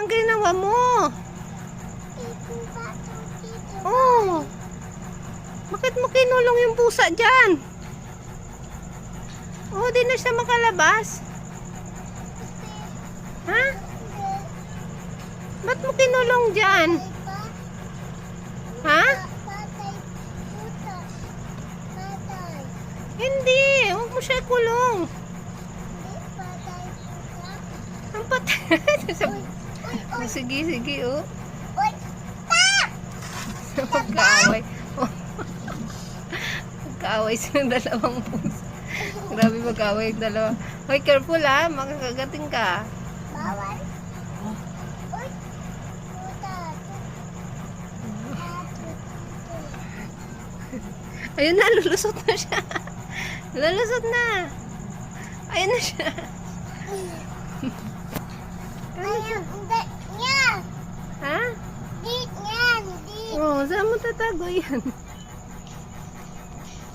Anong ginawa mo? Oh. Bakit mo kinulong yung pusa dyan? Oh, di na siya makalabas. Ha? Ba't mo kinulong dyan? Ha? Hindi. Huwag mo siya kulong. Ang patay. Sige, sige, oh. Magkaaway. Magkaaway silang dalawang puso. Grabe magkaaway yung dalawa. Hoy, careful ha. Makakagating ka. Bawal. Ayun na, lulusot na siya. Lulusot na. Ayun na siya. Ha? Oh, saan mo tatago yan?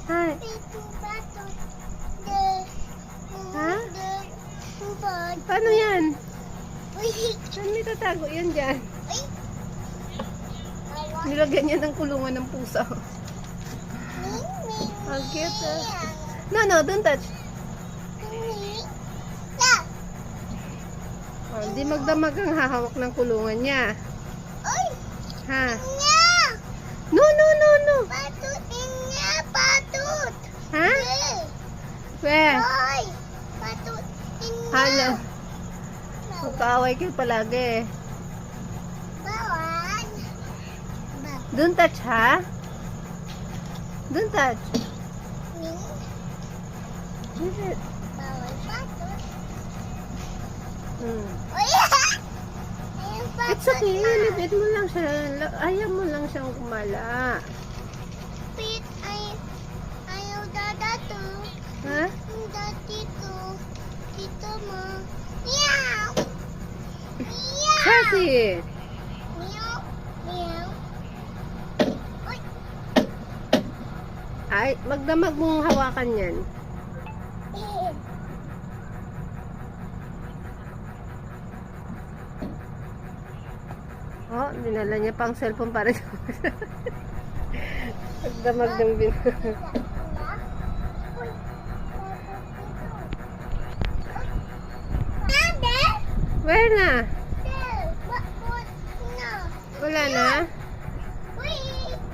Hay. Ha? Paano yan? Saan may tatago yan dyan? Nilagyan niya ng kulungan ng pusa. Ang cute. No, don't touch. Oh, hindi magdamag ang hahawak ng kulungan niya. Ha? No. Patutin niya, patut. Ha? Where? Hoy, patutin niya. Hala. Magkaaway kayo palagi. Bawal. Don't touch, ha? Don't touch. Leave it. Bawal patut. Hmm. Uy! Ayun, It's okay. Libit mo lang siya. Ayaw mo lang siyang kumala. Pit, ayaw dada to. Ha? Dati to. Dito mo. Meow! Meow! Sassy! Meow! Meow! Uy! Ay, magdamag mong hawakan yan. Oh, dinala niya pang cellphone para sa magdamag ng bin. Where na? Wala na?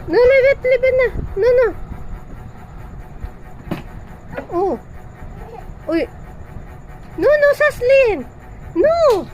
No, libit na. No. Oh. Uy. No, Saslin. No.